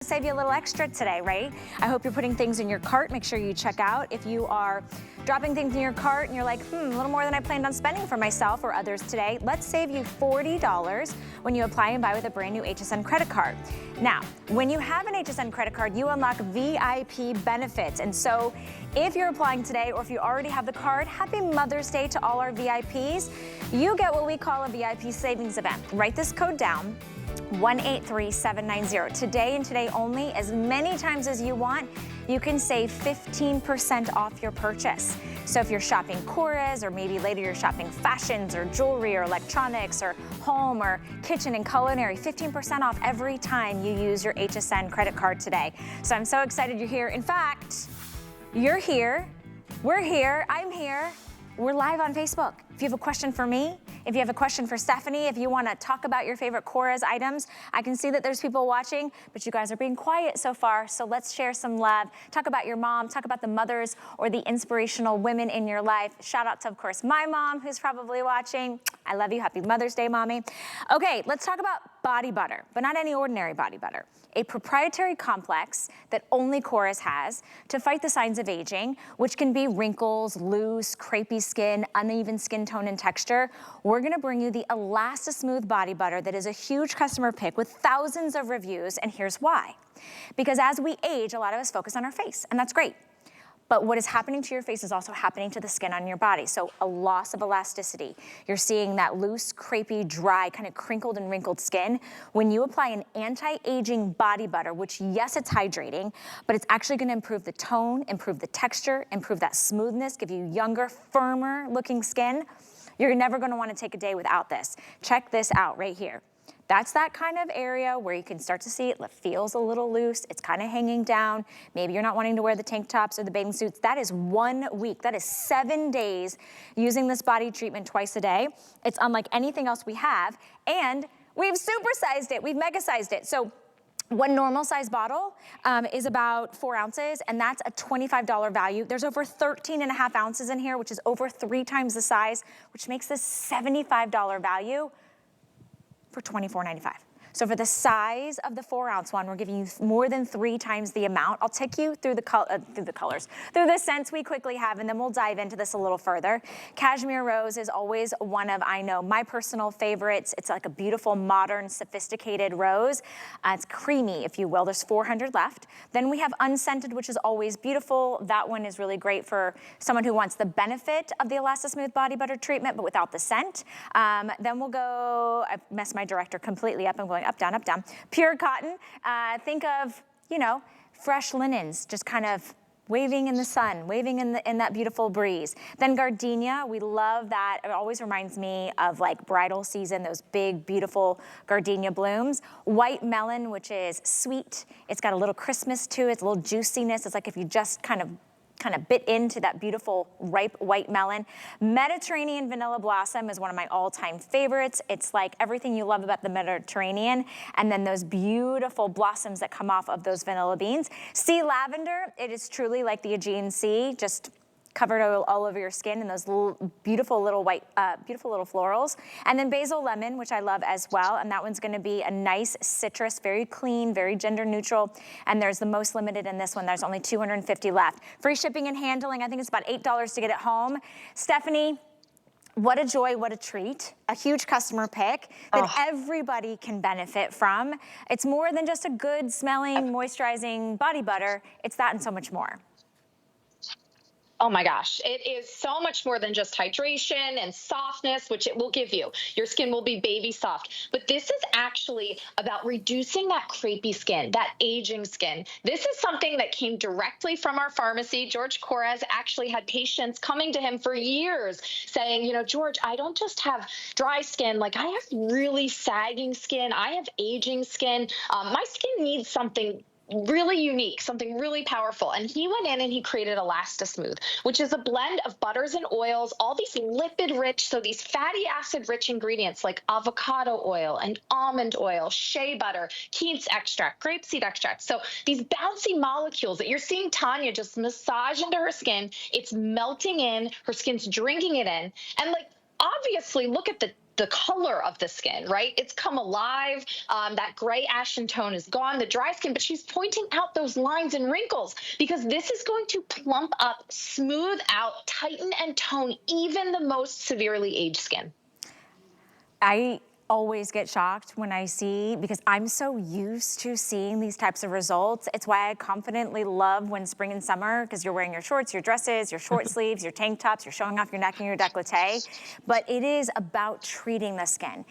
Save you a little extra today, right? I hope you're putting things in your cart. Make sure you check out. If you are dropping things in your cart and you're like, a little more than I planned on spending for myself or others today, let's save you $40 when you apply and buy with a brand new HSN credit card. Now, when you have an HSN credit card, you unlock VIP benefits. And so if you're applying today or if you already have the card, happy Mother's Day to all our VIPs. You get what we call a VIP savings event. Write this code down. 183790. Today and today only, as many times as you want, you can save 15% off your purchase. So if you're shopping Korres, or maybe later you're shopping fashions or jewelry or electronics or home or kitchen and culinary, 15% off every time you use your HSN credit card today. So I'm so excited you're here. In fact, you're here, we're here, I'm here. We're live on Facebook. If you have a question for me, if you have a question for Stephanie, if you want to talk about your favorite Korres items, I can see that there's people watching, but you guys are being quiet so far, so let's share some love. Talk about your mom, talk about the mothers or the inspirational women in your life. Shout out to, of course, my mom, who's probably watching. I love you. Happy Mother's Day, Mommy. Okay, let's talk about body butter, but not any ordinary body butter. A proprietary complex that only Korres has to fight the signs of aging, which can be wrinkles, loose, crepey skin, uneven skin tone and texture. We're gonna bring you the ElastiSmooth Body Butter that is a huge customer pick with thousands of reviews, and here's why. Because as we age, a lot of us focus on our face, and that's great. But what is happening to your face is also happening to the skin on your body. So a loss of elasticity. You're seeing that loose, crepey, dry, kind of crinkled and wrinkled skin. When you apply an anti-aging body butter, which yes, it's hydrating, but it's actually gonna improve the tone, improve the texture, improve that smoothness, give you younger, firmer looking skin. You're never gonna wanna take a day without this. Check this out right here. That's that kind of area where you can start to see it feels a little loose, it's kind of hanging down. Maybe you're not wanting to wear the tank tops or the bathing suits. That is 1 week, that is 7 days using this body treatment twice a day. It's unlike anything else we have, and we've supersized it, we've mega sized it. So one normal size bottle is about 4 ounces, and that's a $25 value. There's over 13.5 ounces in here, which is over 3 times the size, which makes this $75 value for $24.95. So for the size of the 4 ounce one, we're giving you more than 3 times the amount. I'll take you through the colors, through the scents we quickly have, and then we'll dive into this a little further. Cashmere Rose is always one of, I know, my personal favorites. It's like a beautiful, modern, sophisticated rose. It's creamy, if you will. There's 400 left. Then we have Unscented, which is always beautiful. That one is really great for someone who wants the benefit of the ElastiSmooth Body Butter treatment, but without the scent. Then we'll go, I've messed my director completely up. I'm going up, down, up, down. Pure cotton. Think of, you know, fresh linens, just kind of waving in the sun, waving in that beautiful breeze. Then gardenia, we love that. It always reminds me of like bridal season, those big, beautiful gardenia blooms. White melon, which is sweet. It's got a little Christmas to it, it's a little juiciness. It's like if you just kind of bit into that beautiful ripe white melon. Mediterranean Vanilla Blossom is one of my all-time favorites. It's like everything you love about the Mediterranean, and then those beautiful blossoms that come off of those vanilla beans. Sea Lavender, it is truly like the Aegean Sea, just covered all over your skin, and those beautiful little white, beautiful little florals. And then Basil Lemon, which I love as well, and that one's gonna be a nice citrus, very clean, very gender neutral, and there's the most limited in this one. There's only 250 left. Free shipping and handling, I think it's about $8 to get it home. Stephanie, what a joy, what a treat. A huge customer pick that everybody can benefit from. It's more than just a good smelling, moisturizing body butter. It's that and so much more. Oh my gosh, it is so much more than just hydration and softness, which it will give you. Your skin will be baby soft. But this is actually about reducing that crepey skin, that aging skin. This is something that came directly from our pharmacy. George Korres actually had patients coming to him for years saying, you know, George, I don't just have dry skin, like I have really sagging skin. I have aging skin. My skin needs something really unique, something really powerful. And he went in and he created ElastiSmooth, which is a blend of butters and oils, all these lipid rich, so these fatty acid rich ingredients like avocado oil and almond oil, shea butter, quince extract, grapeseed extract. So these bouncy molecules that you're seeing Tanya just massage into her skin, it's melting in, her skin's drinking it in. And like, obviously look at the the color of the skin, right? It's come alive. That gray ashen tone is gone, the dry skin, but she's pointing out those lines and wrinkles because this is going to plump up, smooth out, tighten, and tone even the most severely aged skin. I always get shocked when I see, because I'm so used to seeing these types of results. It's why I confidently love when spring and summer, because you're wearing your shorts, your dresses, your short sleeves, your tank tops, you're showing off your neck and your décolleté. But it is about treating the skin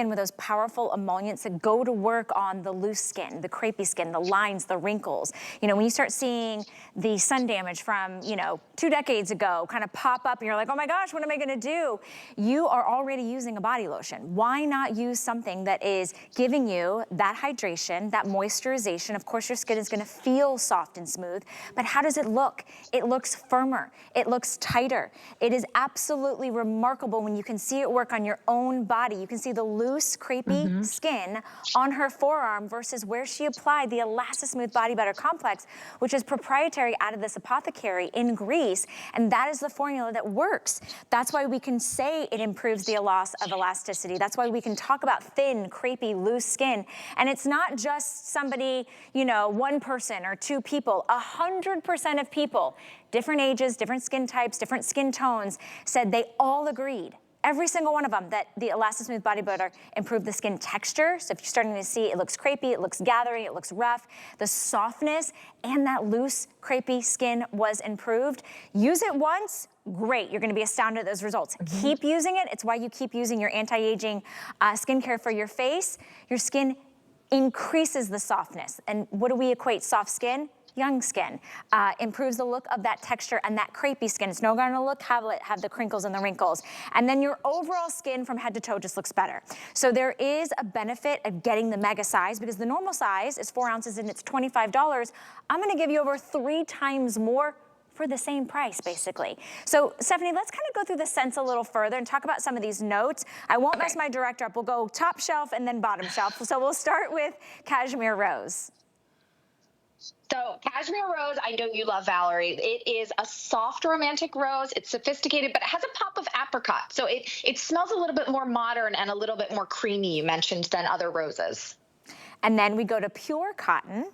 with those powerful emollients that go to work on the loose skin, the crepey skin, the lines, the wrinkles. You know, when you start seeing the sun damage from, 2 decades ago kind of pop up and you're like, oh my gosh, what am I gonna do? You are already using a body lotion. Why not use something that is giving you that hydration, that moisturization? Of course, your skin is gonna feel soft and smooth, but how does it look? It looks firmer, it looks tighter. It is absolutely remarkable when you can see it work on your own body. You can see the loose, crepey skin on her forearm versus where she applied the ElastiSmooth Body Butter Complex, which is proprietary out of this apothecary in Greece, and that is the formula that works. That's why we can say it improves the loss of elasticity. That's why we can talk about thin, crepey, loose skin. And it's not just somebody, one person or 2 people. 100% of people, different ages, different skin types, different skin tones, said they all agreed, every single one of them, that the ElastiSmooth Body Butter improved the skin texture. So if you're starting to see it looks crepey, it looks gathery, it looks rough, the softness and that loose, crepey skin was improved. Use it once, great, you're gonna be astounded at those results. Keep using it. It's why you keep using your anti-aging skincare for your face. Your skin increases the softness. And what do we equate soft skin? Young skin. Improves the look of that texture and that crepey skin. It's no gonna have the crinkles and the wrinkles. And then your overall skin from head to toe just looks better. So there is a benefit of getting the mega size, because the normal size is 4 ounces and it's $25. I'm gonna give you over 3 times more for the same price, basically. So Stephanie, let's kind of go through the scents a little further and talk about some of these notes. I won't mess my director up. We'll go top shelf and then bottom shelf. So we'll start with Cashmere Rose. So Cashmere Rose, I know you love, Valerie. It is a soft romantic rose. It's sophisticated, but it has a pop of apricot. So it smells a little bit more modern and a little bit more creamy, you mentioned, than other roses. And then we go to Pure Cotton.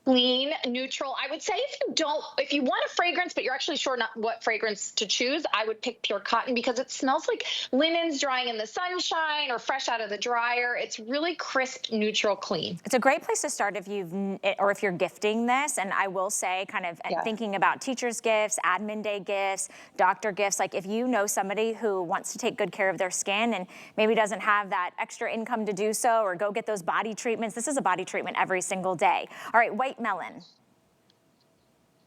Clean, neutral. I would say if you want a fragrance, but you're actually sure not what fragrance to choose, I would pick Pure Cotton because it smells like linens drying in the sunshine or fresh out of the dryer. It's really crisp, neutral, clean. It's a great place to start if you're gifting this. And I will say, kind of thinking about teachers' gifts, admin day gifts, doctor gifts, like if you know somebody who wants to take good care of their skin and maybe doesn't have that extra income to do so, or go get those body treatments. This is a body treatment every single day. All right, White Melon.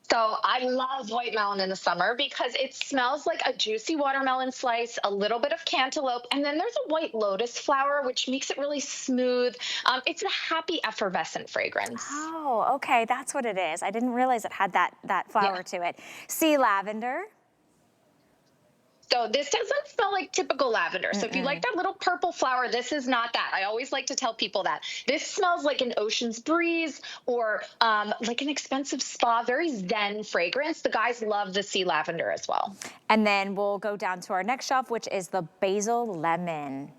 So I love white melon in the summer because it smells like a juicy watermelon slice, a little bit of cantaloupe, and then there's a white lotus flower, which makes it really smooth. It's a happy, effervescent fragrance. Oh, okay, that's what it is. I didn't realize it had that flower to it. Sea Lavender. So this doesn't smell like typical lavender. So if you like that little purple flower, this is not that. I always like to tell people that. This smells like an ocean's breeze or like an expensive spa, very zen fragrance. The guys love the sea lavender as well. And then we'll go down to our next shelf, which is the Basil Lemon.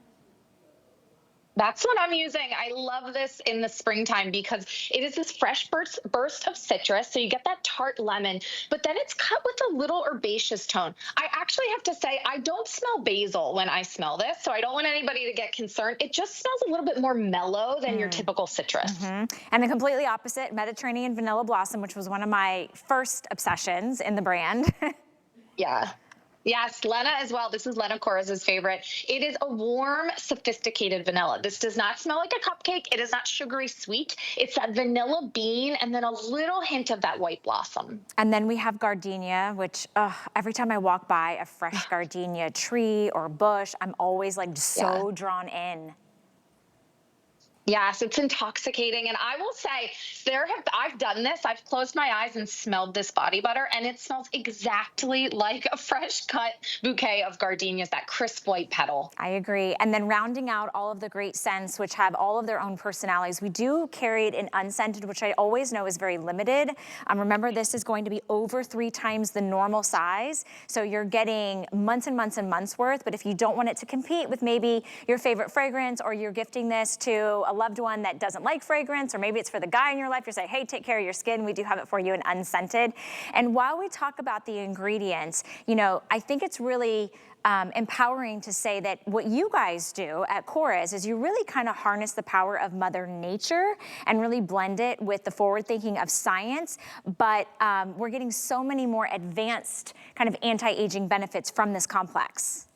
That's what I'm using. I love this in the springtime because it is this fresh burst of citrus. So you get that tart lemon, but then it's cut with a little herbaceous tone. I actually have to say, I don't smell basil when I smell this, so I don't want anybody to get concerned. It just smells a little bit more mellow than your typical citrus. And the completely opposite, Mediterranean Vanilla Blossom, which was one of my first obsessions in the brand. Yeah. Yes, Lena as well. This is Lena Korres' favorite. It is a warm, sophisticated vanilla. This does not smell like a cupcake. It is not sugary sweet. It's that vanilla bean and then a little hint of that white blossom. And then we have gardenia, which every time I walk by a fresh gardenia tree or bush, I'm always like so drawn in. Yes, it's intoxicating. And I will say, I've done this. I've closed my eyes and smelled this body butter, and it smells exactly like a fresh cut bouquet of gardenias, that crisp white petal. I agree. And then rounding out all of the great scents, which have all of their own personalities, we do carry it in unscented, which I always know is very limited. Remember, this is going to be over 3 times the normal size. So you're getting months and months and months worth. But if you don't want it to compete with maybe your favorite fragrance, or you're gifting this to a loved one that doesn't like fragrance, or maybe it's for the guy in your life, you say, hey, take care of your skin. We do have it for you in unscented. And while we talk about the ingredients, you know, I think it's really empowering to say that what you guys do at Korres is you really kind of harness the power of Mother Nature and really blend it with the forward thinking of science. But we're getting so many more advanced kind of anti-aging benefits from this complex.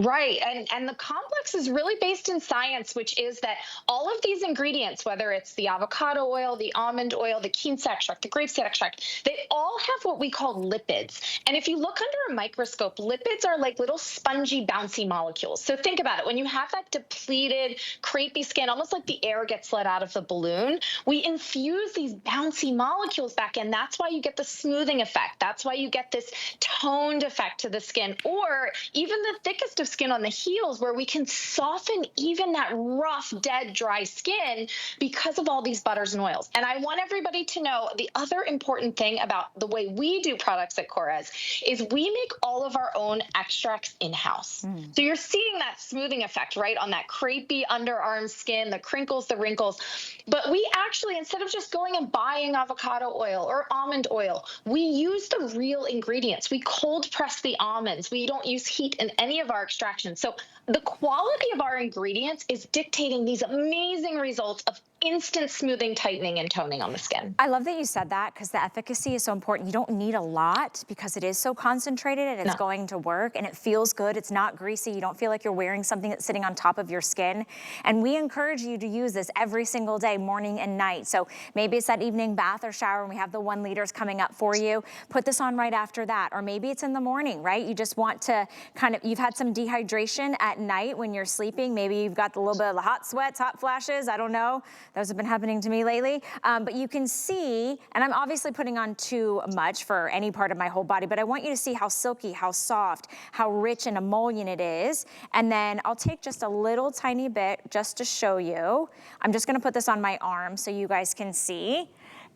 Right, and the complex is really based in science, which is that all of these ingredients, whether it's the avocado oil, the almond oil, the quince extract, the grapeseed extract, they all have what we call lipids. And if you look under a microscope, lipids are like little spongy, bouncy molecules. So think about it. When you have that depleted, crepey skin, almost like the air gets let out of the balloon, we infuse these bouncy molecules back in. That's why you get the smoothing effect. That's why you get this toned effect to the skin, or even the thickest of skin on the heels, where we can soften even that rough, dead, dry skin because of all these butters and oils. And I want everybody to know the other important thing about the way we do products at Korres is we make all of our own extracts in-house. So you're seeing that smoothing effect, right, on that crepey underarm skin, the crinkles, the wrinkles. But we actually, instead of just going and buying avocado oil or almond oil, we use the real ingredients. We cold press the almonds. We don't use heat in any of our extractions. So the quality of our ingredients is dictating these amazing results of instant smoothing, tightening, and toning on the skin. I love that you said that, because the efficacy is so important. You don't need a lot because it is so concentrated and it's going to work, and it feels good. It's not greasy. You don't feel like you're wearing something that's sitting on top of your skin. And we encourage you to use this every single day, morning and night. So maybe it's that evening bath or shower, and we have the 1 liters coming up for you. Put this on right after that. Or maybe it's in the morning, right? You just want to kind of, you've had some dehydration at night when you're sleeping. Maybe you've got a little bit of the hot sweats, hot flashes. I don't know. Those have been happening to me lately. But you can see, and I'm obviously putting on too much for any part of my whole body, but I want you to see how silky, how soft, how rich and emollient it is. And then I'll take just a little tiny bit just to show you. I'm just gonna put this on my arm so you guys can see.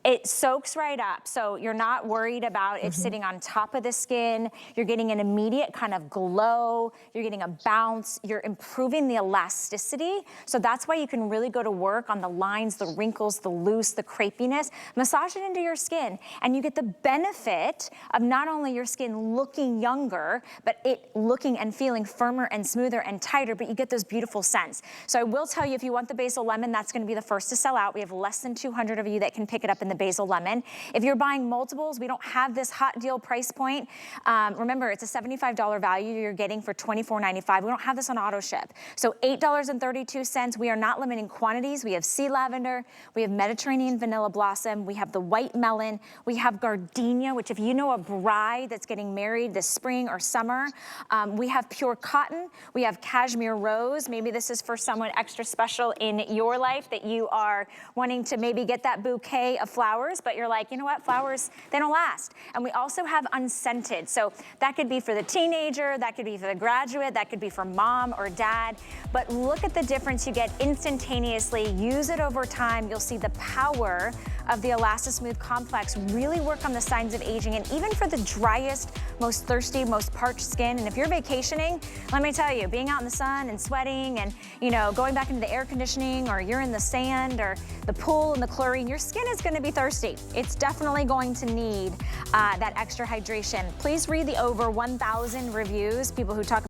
It soaks right up, so you're not worried about it sitting on top of the skin. You're getting an immediate kind of glow. You're getting a bounce. You're improving the elasticity. So that's why you can really go to work on the lines, the wrinkles, the loose, the crepiness. Massage it into your skin, and you get the benefit of not only your skin looking younger, but it looking and feeling firmer and smoother and tighter, but you get those beautiful scents. So I will tell you, if you want the basil lemon, that's gonna be the first to sell out. We have less than 200 of you that can pick it up in the basil lemon. If you're buying multiples, we don't have this hot deal price point. Remember, it's a $75 value you're getting for $24.95. We don't have this on auto ship. So $8.32. We are not limiting quantities. We have sea lavender, we have Mediterranean vanilla blossom, we have the white melon, we have gardenia, which if you know a bride that's getting married this spring or summer, we have pure cotton, we have cashmere rose. Maybe this is for someone extra special in your life that you are wanting to maybe get that bouquet of flowers, but you're like, you know what, flowers, they don't last. And we also have unscented. So that could be for the teenager, that could be for the graduate, that could be for mom or dad. But look at the difference you get instantaneously. Use it over time. You'll see the power of the ElastiSmooth Complex really work on the signs of aging, and even for the driest, most thirsty, most parched skin. And if you're vacationing, let me tell you, being out in the sun and sweating and, you know, going back into the air conditioning, or you're in the sand or the pool and the chlorine, your skin is going to be thirsty. It's definitely going to need that extra hydration. Please read the over 1,000 reviews, people who talk